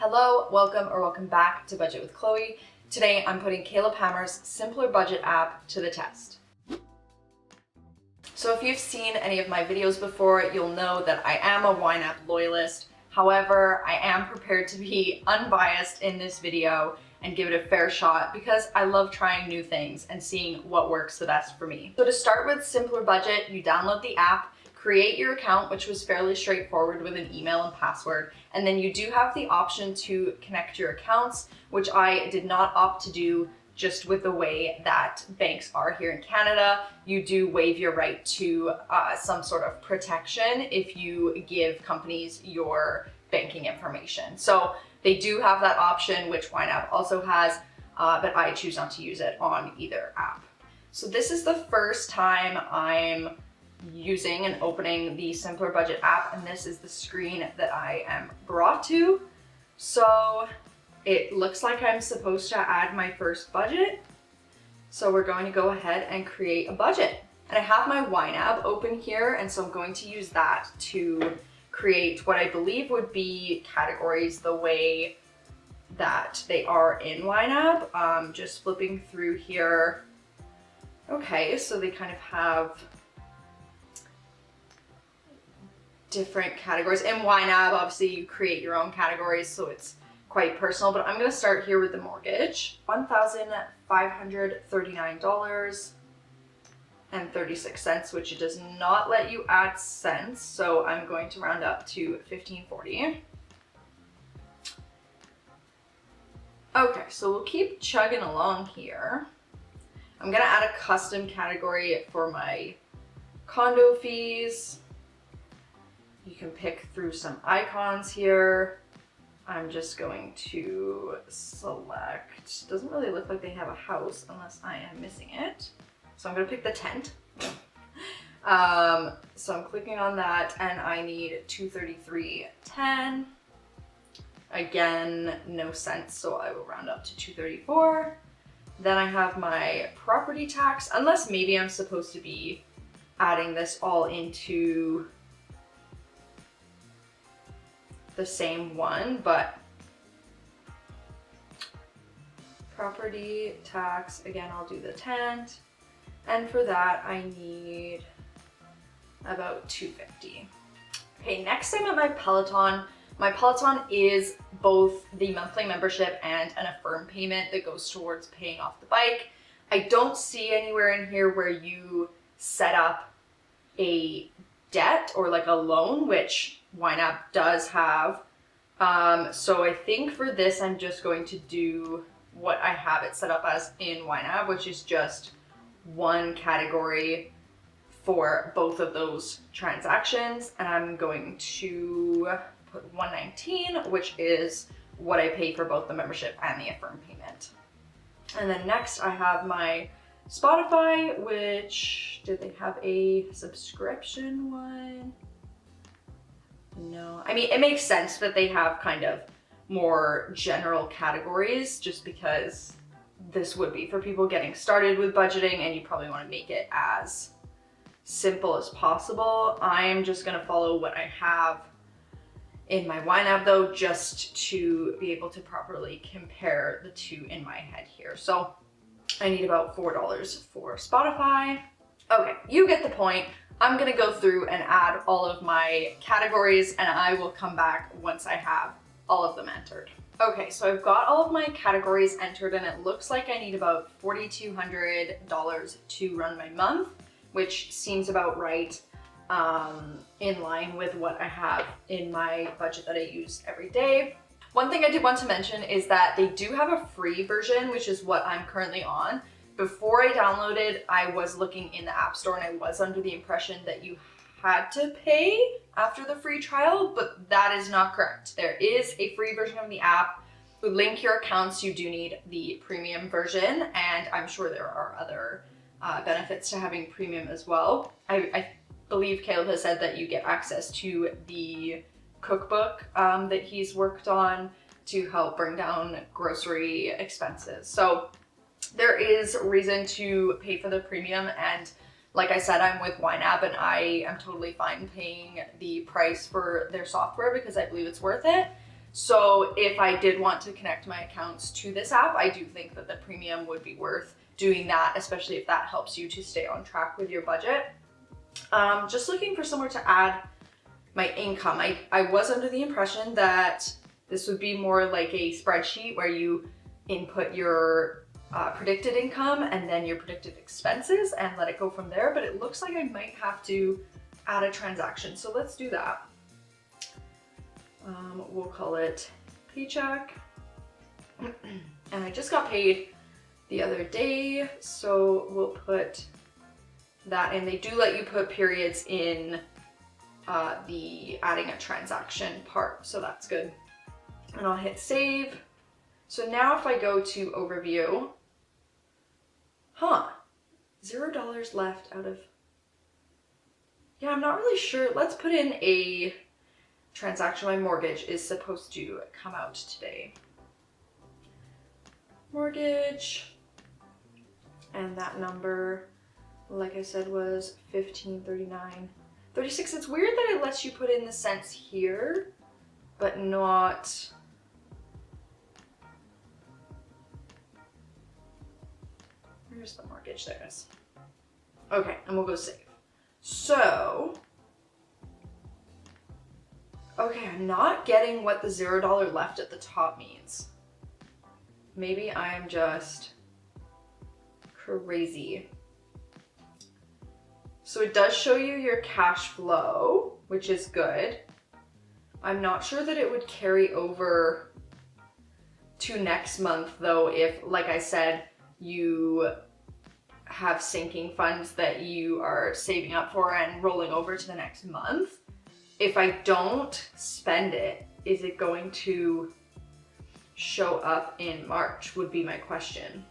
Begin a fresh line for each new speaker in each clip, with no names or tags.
Hello, welcome back to Budget with Chloe. Today I'm putting Caleb Hammer's Simpler Budget app to the test. So if you've seen any of my videos before, you'll know that I am a ynab loyalist. However, I am prepared to be unbiased in this video and give it a fair shot because I love trying new things and seeing what works the best for me. So to start with Simpler Budget, you download the app, create your account, which was fairly straightforward with an email and password. And then you do have the option to connect your accounts, which I did not opt to do just with the way that banks are here in Canada. You do waive your right to some sort of protection if you give companies your banking information. So they do have that option, which ynab also has, but I choose not to use it on either app. So this is the first time I'm using and opening the Simpler Budget app, and this is the screen that I am brought to. So it looks like I'm supposed to add my first budget. So we're going to go ahead and create a budget. And I have my ynab open here, and so I'm going to use that to create what I believe would be categories the way that they are in ynab. Just flipping through here. Okay, so they kind of have different categories. In ynab, obviously you create your own categories, so it's quite personal, but I'm gonna start here with the mortgage. $1,539.36, which it does not let you add cents, so I'm going to round up to $1,540. Okay, so we'll keep chugging along here. I'm gonna add a custom category for my condo fees. You can pick through some icons here. I'm just going to select, doesn't really look like they have a house unless I am missing it. So I'm gonna pick the tent. So I'm clicking on that and I need $233.10. Again, no cents, so I will round up to $234. Then I have my property tax, unless maybe I'm supposed to be adding this all into the same one, but property tax, again, I'll do the tent. And for that, I need about $250. Okay, next I'm at my Peloton. My Peloton is both the monthly membership and an Affirm payment that goes towards paying off the bike. I don't see anywhere in here where you set up a debt or like a loan, which ynab does have. So I think for this, I'm just going to do what I have it set up as in ynab, which is just one category for both of those transactions. And I'm going to put $119, which is what I pay for both the membership and the Affirm payment. And then next I have my Spotify, which, did they have a subscription one? No, I mean, it makes sense that they have kind of more general categories just because this would be for people getting started with budgeting and you probably want to make it as simple as possible. I'm just going to follow what I have in my ynab though, just to be able to properly compare the two in my head here. So I need about $4 for Spotify. Okay, you get the point. I'm gonna go through and add all of my categories and I will come back once I have all of them entered. Okay, so I've got all of my categories entered and it looks like I need about $4,200 to run my month, which seems about right, in line with what I have in my budget that I use every day. One thing I did want to mention is that they do have a free version, which is what I'm currently on. Before I downloaded, I was looking in the App Store and I was under the impression that you had to pay after the free trial, but that is not correct. There is a free version of the app. To link your accounts, you do need the premium version, and I'm sure there are other benefits to having premium as well. I believe Caleb has said that you get access to the cookbook that he's worked on to help bring down grocery expenses. So there is reason to pay for the premium, and like I said, I'm with ynab and I am totally fine paying the price for their software because I believe it's worth it. So if I did want to connect my accounts to this app, I do think that the premium would be worth doing that, especially if that helps you to stay on track with your budget. Just looking for somewhere to add my income. I was under the impression that this would be more like a spreadsheet where you input your predicted income and then your predicted expenses and let it go from there, but it looks like I might have to add a transaction. So let's do that. We'll call it paycheck. And I just got paid the other day, so we'll put that in. They do let you put periods in the adding a transaction part, so that's good. And I'll hit save. So now if I go to overview, $0 left out of, yeah, I'm not really sure. Let's put in a transaction. My mortgage is supposed to come out today. Mortgage, and that number, like I said, was $1539.36. It's weird that it lets you put in the cents here, but not. Where's the mortgage? There it is. Okay, and we'll go save. So, okay, I'm not getting what the $0 left at the top means. Maybe I'm just crazy. So it does show you your cash flow, which is good. I'm not sure that it would carry over to next month though, if, like I said, you have sinking funds that you are saving up for and rolling over to the next month. If I don't spend it, is it going to show up in March would be my question.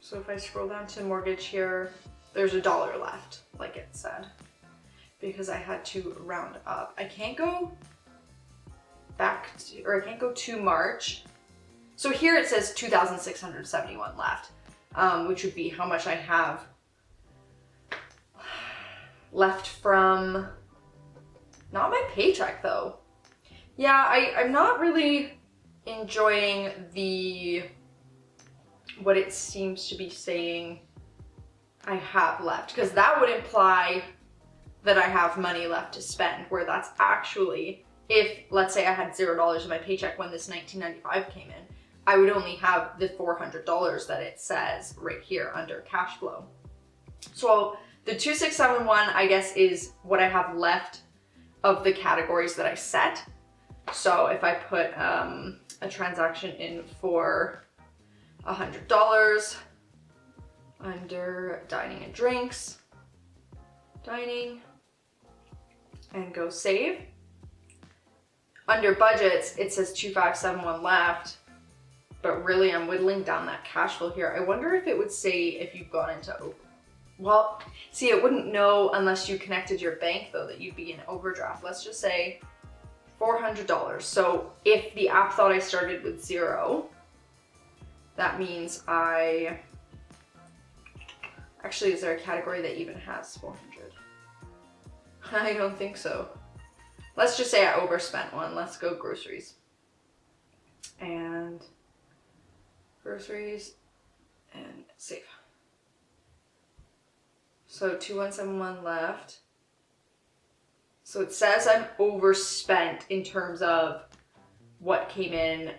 So if I scroll down to mortgage here, there's $1 left, like it said, because I had to round up. I can't go back to, or I can't go to March. So here it says 2,671 left, which would be how much I have left from, not my paycheck though. Yeah, I'm not really enjoying what it seems to be saying I have left, because that would imply that I have money left to spend, where that's actually, if let's say I had $0 in my paycheck when this $19.95 came in, I would only have the $400 that it says right here under cash flow. So the 2,671, I guess, is what I have left of the categories that I set. So if I put a transaction in for $100 under dining and drinks, dining, and go save. Under budgets, it says 2,571 left, but really I'm whittling down that cash flow here. I wonder if it would say if you've gone into well, see, it wouldn't know unless you connected your bank though that you'd be in overdraft. Let's just say $400. So if the app thought I started with 0, that means actually, is there a category that even has 400? I don't think so. Let's just say I overspent one. Let's go groceries. And groceries and save. So 2,171 left. So it says I'm overspent in terms of what came in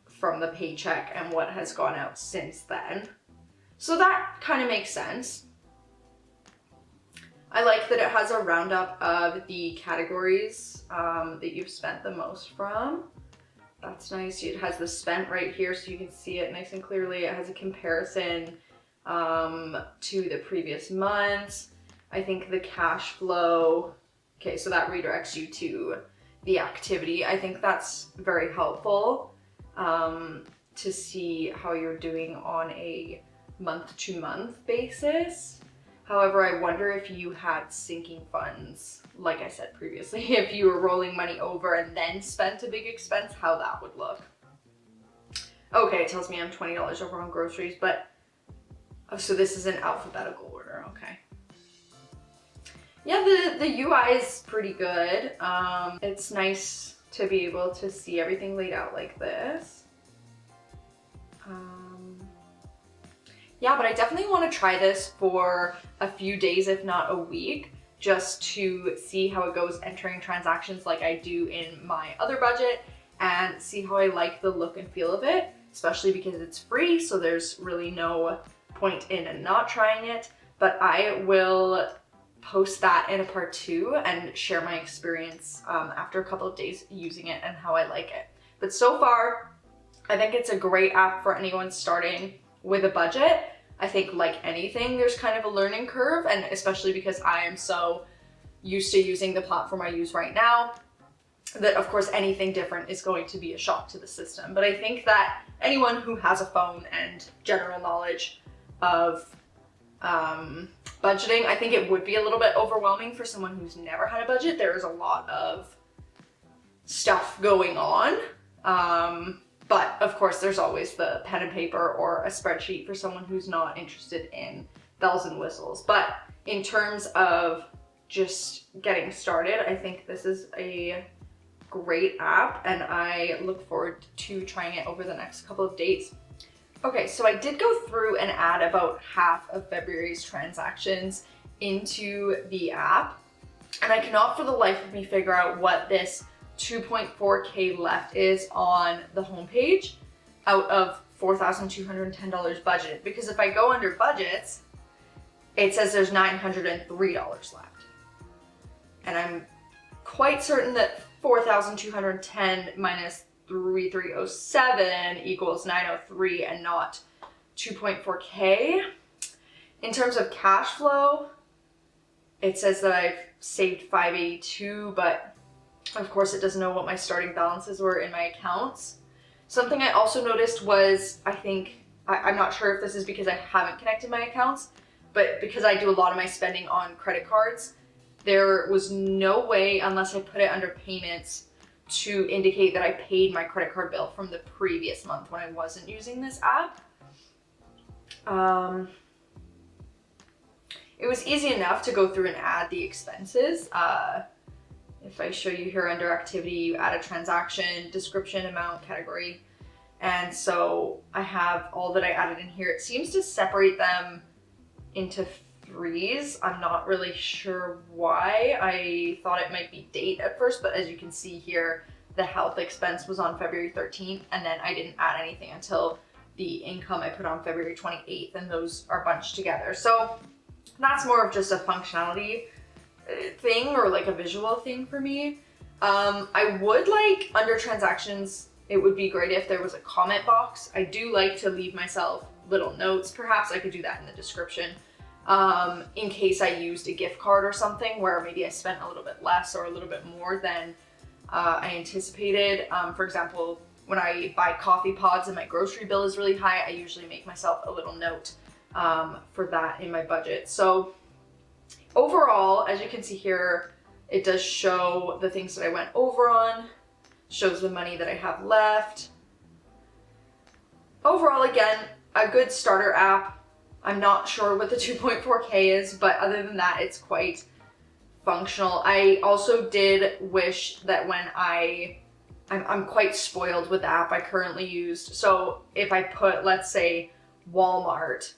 from the paycheck and what has gone out since then. So that kind of makes sense. I like that it has a roundup of the categories that you've spent the most from. That's nice. It has the spent right here so you can see it nice and clearly. It has a comparison to the previous months. I think the cash flow, okay, so that redirects you to the activity. I think that's very helpful to see how you're doing on a month-to-month basis. However, I wonder if you had sinking funds, like I said previously, if you were rolling money over and then spent a big expense, how that would look. Okay, it tells me I'm $20 over on groceries, but, oh, so this is in alphabetical order, okay. Yeah, the UI is pretty good. It's nice to be able to see everything laid out like this. Yeah, but I definitely want to try this for a few days, if not a week, just to see how it goes entering transactions like I do in my other budget and see how I like the look and feel of it, especially because it's free, so there's really no point in not trying it. But I will post that in a part 2 and share my experience after a couple of days using it and how I like it. But so far, I think it's a great app for anyone starting with a budget. I think like anything, there's kind of a learning curve, and especially because I am so used to using the platform I use right now, that of course anything different is going to be a shock to the system. But I think that anyone who has a phone and general knowledge of budgeting, I think it would be a little bit overwhelming for someone who's never had a budget. There is a lot of stuff going on. But of course, there's always the pen and paper or a spreadsheet for someone who's not interested in bells and whistles. But in terms of just getting started, I think this is a great app, and I look forward to trying it over the next couple of days. Okay, so I did go through and add about half of February's transactions into the app, and I cannot for the life of me figure out what this 2.4K left is on the homepage out of $4,210 budgeted, because if I go under budgets, it says there's $903 left. And I'm quite certain that 4,210 minus 3,307 equals 903 and not 2.4K. In terms of cash flow, it says that I've saved 582, but of course it doesn't know what my starting balances were in my accounts. Something I also noticed was, I'm not sure if this is because I haven't connected my accounts, but because I do a lot of my spending on credit cards, there was no way, unless I put it under payments, to indicate that I paid my credit card bill from the previous month when I wasn't using this app. It was easy enough to go through and add the expenses. If I show you here under activity, you add a transaction, description, amount, category. And so I have all that I added in here. It seems to separate them into threes. I'm not really sure why. I thought it might be date at first, but as you can see here, the health expense was on February 13th, and then I didn't add anything until the income I put on February 28th, and those are bunched together. So that's more of just a functionality thing, or like a visual thing for me. I would like, under transactions, it would be great if there was a comment box. I do like to leave myself little notes. Perhaps I could do that in the description, in case I used a gift card or something where maybe I spent a little bit less or a little bit more than I anticipated. For example, when I buy coffee pods and my grocery bill is really high, I usually make myself a little note for that in my budget. So overall, as you can see here, it does show the things that I went over on, shows the money that I have left. Overall, again, a good starter app. I'm not sure what the 2.4K is, but other than that, it's quite functional. I also did wish that when I'm quite spoiled with the app I currently used. So if I put, let's say, Walmart,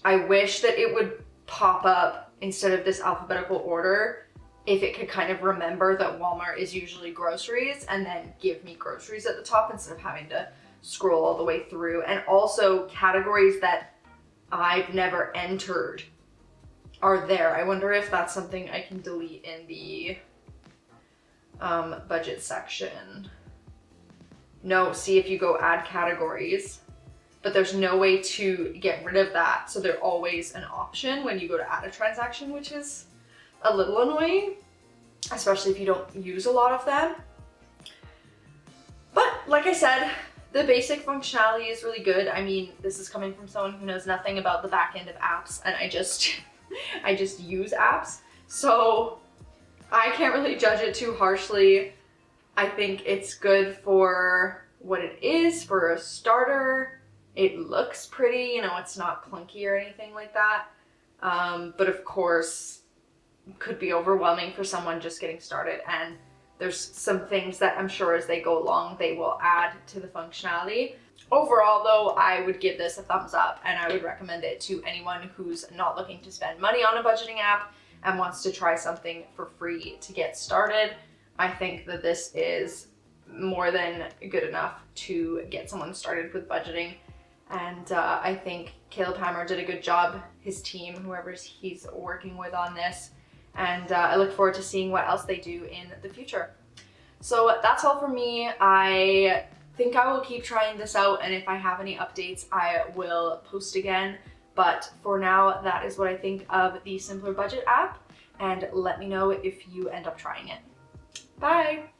I wish that it would pop up instead of this alphabetical order, if it could kind of remember that Walmart is usually groceries and then give me groceries at the top instead of having to scroll all the way through. And also categories that I've never entered are there. I wonder if that's something I can delete in the budget section. No, see, if you go add categories, but there's no way to get rid of that. So they're always an option when you go to add a transaction, which is a little annoying, especially if you don't use a lot of them. But like I said, the basic functionality is really good. I mean, this is coming from someone who knows nothing about the back end of apps, and I just use apps. So I can't really judge it too harshly. I think it's good for what it is, for a starter. It looks pretty, you know, it's not clunky or anything like that. But of course, could be overwhelming for someone just getting started. And there's some things that I'm sure as they go along, they will add to the functionality. Overall though, I would give this a thumbs up, and I would recommend it to anyone who's not looking to spend money on a budgeting app and wants to try something for free to get started. I think that this is more than good enough to get someone started with budgeting. And I think Caleb Hammer did a good job, his team, whoever he's working with on this. And I look forward to seeing what else they do in the future. So that's all for me. I think I will keep trying this out, and if I have any updates, I will post again. But for now, that is what I think of the Simpler Budget app, and let me know if you end up trying it. Bye!